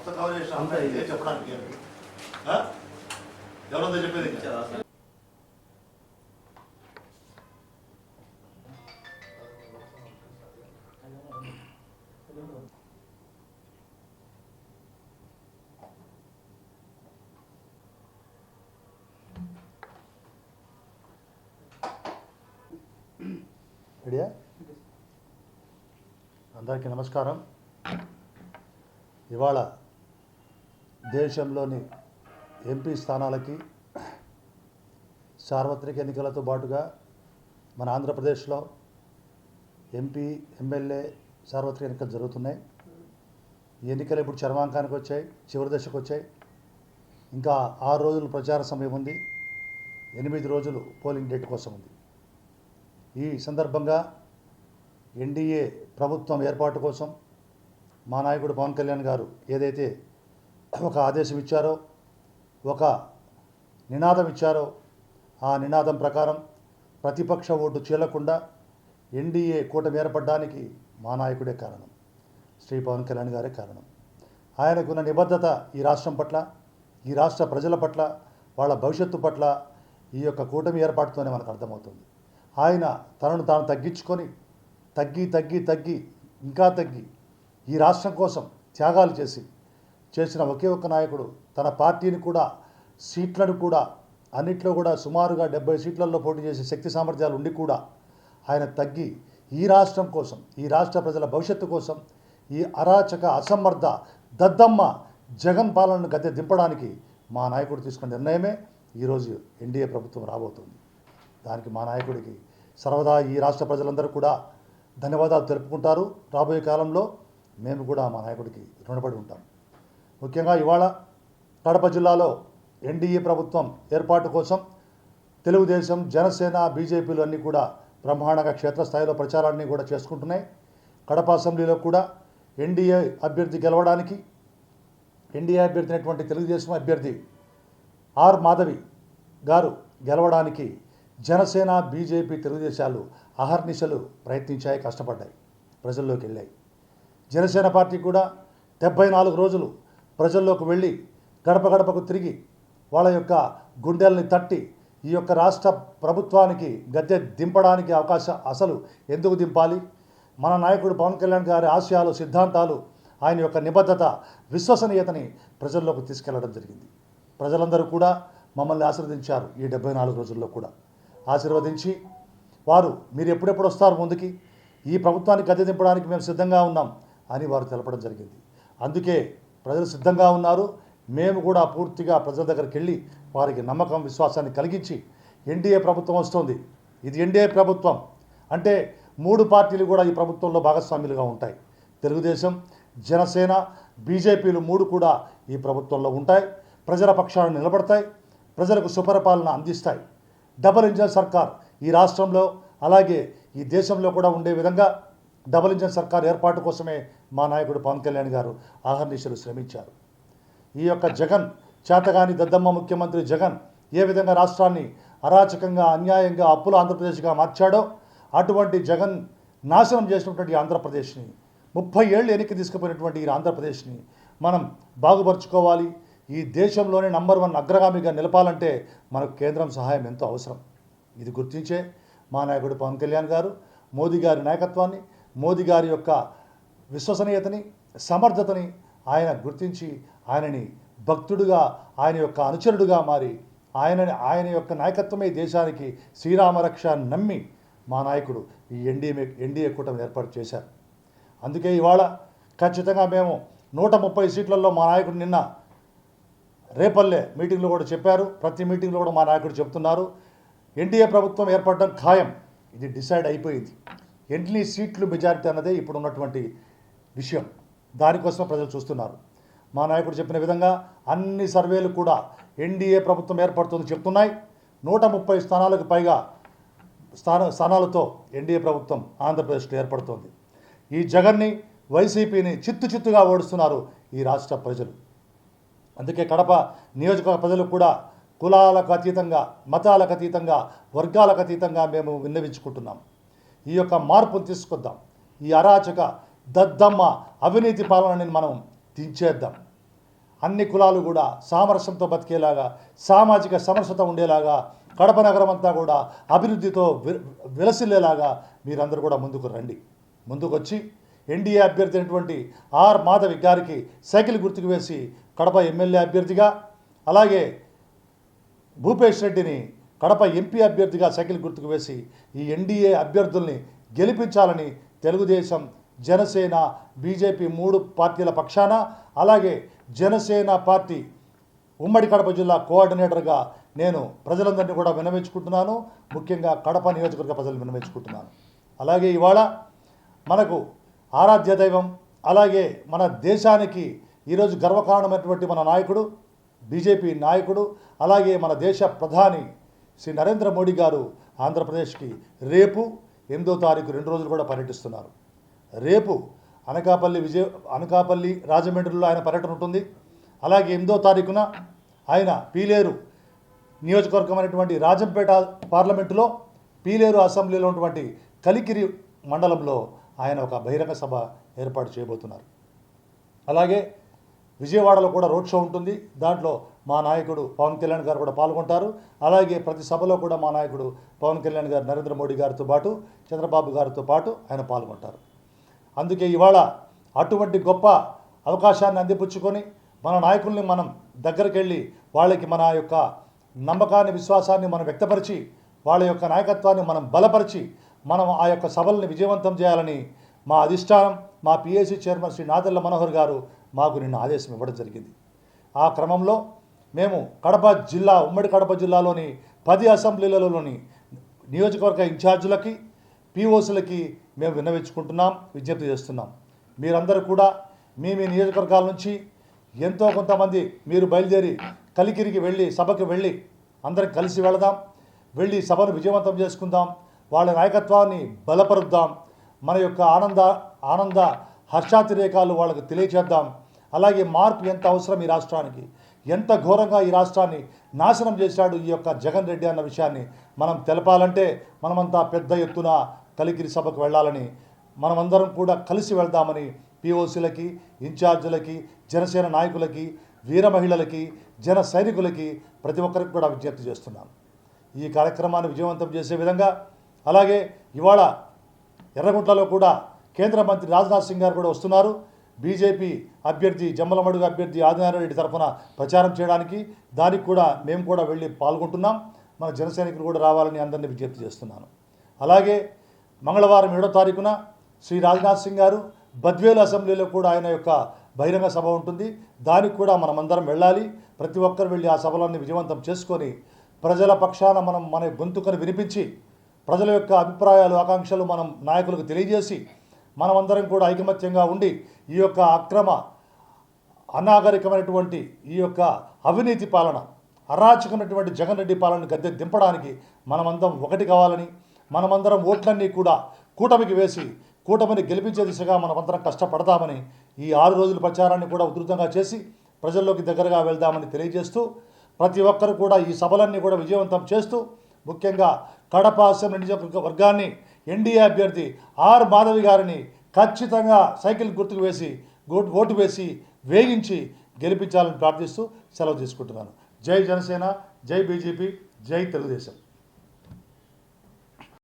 మొత్తం కవర్ చేసిన ఇదే చెప్పడానికి ఎవరంతా చెప్పేది అందరికీ నమస్కారం. ఇవాళ దేశంలోని ఎంపీ స్థానాలకి సార్వత్రిక ఎన్నికలతో పాటుగా మన ఆంధ్రప్రదేశ్లో ఎంపీ ఎమ్మెల్యే సార్వత్రిక ఎన్నికలు జరుగుతున్నాయి. ఈ ఎన్నికలు ఇప్పుడు చర్మాంకానికి వచ్చాయి, చివరి దశకు వచ్చాయి. ఇంకా 6 రోజులు ప్రచార సమయం ఉంది, 8 రోజులు పోలింగ్ డేట్ కోసం ఉంది. ఈ సందర్భంగా ఎన్డీఏ ప్రభుత్వం ఏర్పాటు కోసం మా నాయకుడు పవన్ కళ్యాణ్ గారు ఏదైతే ఒక ఆదేశం ఇచ్చారో, ఒక నినాదం ఇచ్చారో, ఆ నినాదం ప్రకారం ప్రతిపక్ష ఓటు చీలకుండా ఎన్డీఏ కూటమి ఏర్పడడానికి మా నాయకుడే కారణం, శ్రీ పవన్ కళ్యాణ్ గారే కారణం. ఆయనకున్న నిబద్ధత ఈ రాష్ట్రం పట్ల, ఈ రాష్ట్ర ప్రజల పట్ల, వాళ్ళ భవిష్యత్తు పట్ల ఈ యొక్క కూటమి ఏర్పాటుతోనే మనకు అర్థమవుతుంది. ఆయన తనను తాను తగ్గించుకొని తగ్గి ఇంకా తగ్గి ఈ రాష్ట్రం కోసం త్యాగాలు చేసిన ఒకే ఒక్క నాయకుడు. తన పార్టీని కూడా, సీట్లను కూడా అన్నిట్లో కూడా సుమారుగా 70 సీట్లలో పోటీ చేసే శక్తి సామర్థ్యాలు ఉండి కూడా ఆయన తగ్గి ఈ రాష్ట్రం కోసం, ఈ రాష్ట్ర ప్రజల భవిష్యత్తు కోసం ఈ అరాచక అసమర్థ దద్దమ్మ జగన్ పాలనను గద్దె దింపడానికి మా నాయకుడు తీసుకున్న నిర్ణయమే ఈరోజు ఎన్డీఏ ప్రభుత్వం రాబోతుంది. దానికి మా నాయకుడికి సర్వదా ఈ రాష్ట్ర ప్రజలందరూ కూడా ధన్యవాదాలు తెలుపుకుంటారు. రాబోయే కాలంలో మేము కూడా మా నాయకుడికి రుణపడి ఉంటాం. ముఖ్యంగా ఇవాళ కడప జిల్లాలో ఎన్డీఏ ప్రభుత్వం ఏర్పాటు కోసం తెలుగుదేశం, జనసేన, బీజేపీలు అన్నీ కూడా బ్రహ్మాండంగా క్షేత్రస్థాయిలో ప్రచారాన్ని కూడా చేసుకుంటున్నాయి. కడప అసెంబ్లీలో కూడా ఎన్డీఏ అభ్యర్థి గెలవడానికి, ఎన్డీఏ అభ్యర్థి అయినటువంటి తెలుగుదేశం అభ్యర్థి ఆర్ మాధవి గారు గెలవడానికి జనసేన, బీజేపీ, తెలుగుదేశాలు అహర్నిశలు ప్రయత్నించాయి, కష్టపడ్డాయి, ప్రజల్లోకి వెళ్ళాయి. జనసేన పార్టీ కూడా 74 రోజులు ప్రజల్లోకి వెళ్ళి గడప గడపకు తిరిగి వాళ్ళ యొక్క గుండెల్ని తట్టి ఈ యొక్క రాష్ట్ర ప్రభుత్వానికి గద్దె దింపడానికి అసలు ఎందుకు దింపాలి, మన నాయకుడు పవన్ కళ్యాణ్ గారి ఆశయాలు, సిద్ధాంతాలు, ఆయన యొక్క నిబద్ధత, విశ్వసనీయతని ప్రజల్లోకి తీసుకెళ్లడం జరిగింది. ప్రజలందరూ కూడా మమ్మల్ని ఆశీర్వదించారు. ఈ 74 రోజుల్లో కూడా ఆశీర్వదించి వారు మీరు ఎప్పుడెప్పుడు వస్తారు ముందుకి, ఈ ప్రభుత్వాన్ని గద్దె దింపడానికి మేము సిద్ధంగా ఉన్నాం అని వారు తెలపడం జరిగింది. అందుకే ప్రజలు సిద్ధంగా ఉన్నారు. మేము కూడా పూర్తిగా ప్రజల దగ్గరికి వెళ్ళి వారికి నమ్మకం, విశ్వాసాన్ని కలిగించి ఎన్డీఏ ప్రభుత్వం వస్తుంది, ఇది ఎన్డీఏ ప్రభుత్వం అంటే 3 పార్టీలు కూడా ఈ ప్రభుత్వంలో భాగస్వాములుగా ఉంటాయి. తెలుగుదేశం, జనసేన, బీజేపీలు 3 కూడా ఈ ప్రభుత్వంలో ఉంటాయి. ప్రజల పక్షాన నిలబడతాయి, ప్రజలకు సుపరిపాలన అందిస్తాయి. డబుల్ ఇంజన్ సర్కార్ ఈ రాష్ట్రంలో అలాగే ఈ దేశంలో కూడా ఉండే విధంగా డబుల్ ఇంజన్ సర్కార్ ఏర్పాటు కోసమే మా నాయకుడు పవన్ కళ్యాణ్ గారు అహర్నిశలు శ్రమించారు. ఈ యొక్క జగన్, చేతగాని దద్దమ్మ ముఖ్యమంత్రి జగన్ ఏ విధంగా రాష్ట్రాన్ని అరాచకంగా, అన్యాయంగా, అప్పుల ఆంధ్రప్రదేశ్గా మార్చాడో అటువంటి జగన్ నాశనం చేసినటువంటి ఆంధ్రప్రదేశ్ని, 30 ఏళ్ళు వెనక్కి తీసుకుపోయినటువంటి ఈ ఆంధ్రప్రదేశ్ని మనం బాగుపరుచుకోవాలి. ఈ దేశంలోనే నంబర్ 1 అగ్రగామిగా నిలపాలంటే మనకు కేంద్రం సహాయం ఎంతో అవసరం. ఇది గుర్తించే మా నాయకుడు పవన్ కళ్యాణ్ గారు మోదీ గారి నాయకత్వాన్ని, మోదీ గారి యొక్క విశ్వసనీయతని, సమర్థతని ఆయన గుర్తించి ఆయనని భక్తుడుగా, ఆయన యొక్క అనుచరుడుగా మారి ఆయన యొక్క నాయకత్వమే దేశానికి శ్రీరామరక్ష నమ్మి మా నాయకుడు ఈ ఎన్డీఏ కూటమిని ఏర్పాటు చేశారు. అందుకే ఇవాళ ఖచ్చితంగా మేము 130 సీట్లలో మా నాయకుడు నిన్న రేపల్లె మీటింగ్లో కూడా చెప్పారు, ప్రతి మీటింగ్లో కూడా మా నాయకుడు చెప్తున్నారు, ఎన్డీఏ ప్రభుత్వం ఏర్పడడం ఖాయం, ఇది డిసైడ్ అయిపోయింది. ఎన్ని సీట్లు మెజారిటీ అన్నదే ఇప్పుడు ఉన్నటువంటి విషయం. దానికోసం ప్రజలు చూస్తున్నారు. మా నాయకుడు చెప్పిన విధంగా అన్ని సర్వేలు కూడా ఎన్డీఏ ప్రభుత్వం ఏర్పడుతుంది చెప్తున్నాయి. 130 స్థానాలకు పైగా స్థానాలతో ఎన్డీఏ ప్రభుత్వం ఆంధ్రప్రదేశ్లో ఏర్పడుతోంది. ఈ జగన్ని, వైసీపీని చిత్తుగా ఓడిస్తున్నారు ఈ రాష్ట్ర ప్రజలు. అందుకే కడప నియోజకవర్గ ప్రజలు కూడా కులాలకు అతీతంగా, మతాలకు అతీతంగా, వర్గాలకు అతీతంగా మేము విన్నవించుకుంటున్నాం. ఈ యొక్క మార్పును తీసుకొద్దాం. ఈ అరాచక దద్దమ్మ అవినీతి పాలనని మనం దించేద్దాం. అన్ని కులాలు కూడా సామరస్యంతో బతికేలాగా, సామాజిక సమరసత ఉండేలాగా, కడప నగరం అంతా కూడా అభివృద్ధితో విలసిల్లేలాగా మీరందరూ కూడా ముందుకు రండి. ముందుకొచ్చి ఎన్డీఏ అభ్యర్థి అయినటువంటి ఆర్ మాధవి గారికి సైకిల్ గుర్తుకు వేసి కడప ఎమ్మెల్యే అభ్యర్థిగా, అలాగే భూపేష్ రెడ్డిని కడప ఎంపీ అభ్యర్థిగా సైకిల్ గుర్తుకు వేసి ఈ ఎన్డీఏ అభ్యర్థుల్ని గెలిపించాలని తెలుగుదేశం, జనసేన, బీజేపీ 3 పార్టీల పక్షాన, అలాగే జనసేన పార్టీ ఉమ్మడి కడప జిల్లా కోఆర్డినేటర్గా నేను ప్రజలందరినీ కూడా విన్నవించుకుంటున్నాను. ముఖ్యంగా కడప నియోజకవర్గ ప్రజలు విన్నవించుకుంటున్నాను. అలాగే ఇవాళ మనకు ఆరాధ్య దైవం, అలాగే మన దేశానికి ఈరోజు గర్వకారణమైనటువంటి మన నాయకుడు, బీజేపీ నాయకుడు, అలాగే మన దేశ ప్రధాని శ్రీ నరేంద్ర మోడీ గారు ఆంధ్రప్రదేశ్కి రేపు 8వ తారీఖు 2 రోజులు కూడా పర్యటిస్తున్నారు. రేపు అనకాపల్లి రాజమండ్రిలో ఆయన పర్యటన ఉంటుంది. అలాగే 8వ తారీఖున ఆయన పీలేరు నియోజకవర్గం అనేటువంటి రాజంపేట పార్లమెంటులో, పీలేరు అసెంబ్లీలో ఉన్నటువంటి కలికిరి మండలంలో ఆయన ఒక బహిరంగ సభ ఏర్పాటు చేయబోతున్నారు. అలాగే విజయవాడలో కూడా రోడ్ షో ఉంటుంది. దాంట్లో మా నాయకుడు పవన్ కళ్యాణ్ గారు కూడా పాల్గొంటారు. అలాగే ప్రతి సభలో కూడా మా నాయకుడు పవన్ కళ్యాణ్ గారు నరేంద్ర మోడీ గారితో పాటు, చంద్రబాబు గారితో పాటు ఆయన పాల్గొంటారు. అందుకే ఇవాళ అటువంటి గొప్ప అవకాశాన్ని అందిపుచ్చుకొని మన నాయకుల్ని మనం దగ్గరికి వెళ్ళి వాళ్ళకి మన యొక్క నమ్మకాన్ని, విశ్వాసాన్ని మనం వ్యక్తపరిచి, వాళ్ళ యొక్క నాయకత్వాన్ని మనం బలపరిచి మనం ఆ యొక్క సభల్ని విజయవంతం చేయాలని మా అధిష్టానం, మా పిఏసీ చైర్మన్ శ్రీ నాదెళ్ల మనోహర్ గారు మాకు నిన్న ఆదేశం ఇవ్వడం జరిగింది. ఆ క్రమంలో మేము ఉమ్మడి కడప జిల్లాలోని 10 అసెంబ్లీలలోని నియోజకవర్గ ఇన్ఛార్జీలకి, పీఓసీలకి మేము విన్నవించుకుంటున్నాం, విజ్ఞప్తి చేస్తున్నాం. మీరందరూ కూడా మీ నియోజకవర్గాల నుంచి ఎంతో కొంతమంది మీరు బయలుదేరి కలికిరికి వెళ్ళి, సభకి వెళ్ళి అందరం కలిసి వెళదాం, వెళ్ళి సభను విజయవంతం చేసుకుందాం, వాళ్ళ నాయకత్వాన్ని బలపరుద్దాం, మన యొక్క ఆనంద హర్షాతిరేకాలు వాళ్ళకు తెలియచేద్దాం. అలాగే మార్పు ఎంత అవసరం ఈ రాష్ట్రానికి, ఎంత ఘోరంగా ఈ రాష్ట్రాన్ని నాశనం చేశాడు ఈ యొక్క జగన్ రెడ్డి అన్న విషయాన్ని మనం తెలపాలంటే మనమంతా పెద్ద ఎత్తున కలికిరి సభకు వెళ్ళాలని, మనమందరం కూడా కలిసి వెళ్దామని పిఓసీలకి, ఇన్ఛార్జీలకి, జనసేన నాయకులకి, వీర మహిళలకి, జన సైనికులకి ప్రతి ఒక్కరికి కూడా విజ్ఞప్తి చేస్తున్నాను. ఈ కార్యక్రమాన్ని విజయవంతం చేసే విధంగా, అలాగే ఇవాళ ఎర్రగుంట్లలో కూడా కేంద్ర మంత్రి రాజ్నాథ్ సింగ్ గారు కూడా వస్తున్నారు. బీజేపీ అభ్యర్థి, జమ్మలమడుగు అభ్యర్థి ఆదినారాయణ రెడ్డి తరఫున ప్రచారం చేయడానికి, దానికి కూడా మేము కూడా వెళ్ళి పాల్గొంటున్నాం. మన జనసైనికులు కూడా రావాలని అందరినీ విజ్ఞప్తి చేస్తున్నాను. అలాగే మంగళవారం 7వ తారీఖున శ్రీ రాజ్నాథ్ సింగ్ గారు బద్వేలు అసెంబ్లీలో కూడా ఆయన యొక్క బహిరంగ సభ ఉంటుంది. దానికి కూడా మనమందరం వెళ్ళాలి. ప్రతి ఒక్కరు వెళ్ళి ఆ సభలన్నీ విజయవంతం చేసుకొని ప్రజల పక్షాన మనం మన గొంతుకను వినిపించి, ప్రజల యొక్క అభిప్రాయాలు, ఆకాంక్షలు మనం నాయకులకు తెలియజేసి, మనమందరం కూడా ఐకమత్యంగా ఉండి ఈ యొక్క అక్రమ, అనాగరికమైనటువంటి ఈ యొక్క అవినీతి పాలన, అరాచకమైనటువంటి జగన్ రెడ్డి పాలనను గద్దె దింపడానికి మనమందరం ఒకటి కావాలని, మనమందరం ఓట్లన్నీ కూడా కూటమికి వేసి కూటమిని గెలిపించే దిశగా మనమందరం కష్టపడతామని, ఈ 6 రోజుల ప్రచారాన్ని కూడా ఉధృతంగా చేసి ప్రజల్లోకి దగ్గరగా వెళ్దామని తెలియజేస్తూ, ప్రతి ఒక్కరు కూడా ఈ సభలన్నీ కూడా విజయవంతం చేస్తూ, ముఖ్యంగా కడప అసెంబ్లీ నియోజకవర్గాన్ని ఎన్డీఏ అభ్యర్థి ఆర్ మాధవి గారిని ఖచ్చితంగా సైకిల్ గుర్తుకు వేసి ఓటు వేసి వేగించి గెలిపించాలని ప్రార్థిస్తూ సెలవు తీసుకుంటున్నాను. జై జనసేన, జై బీజేపీ, జై తెలుగుదేశం.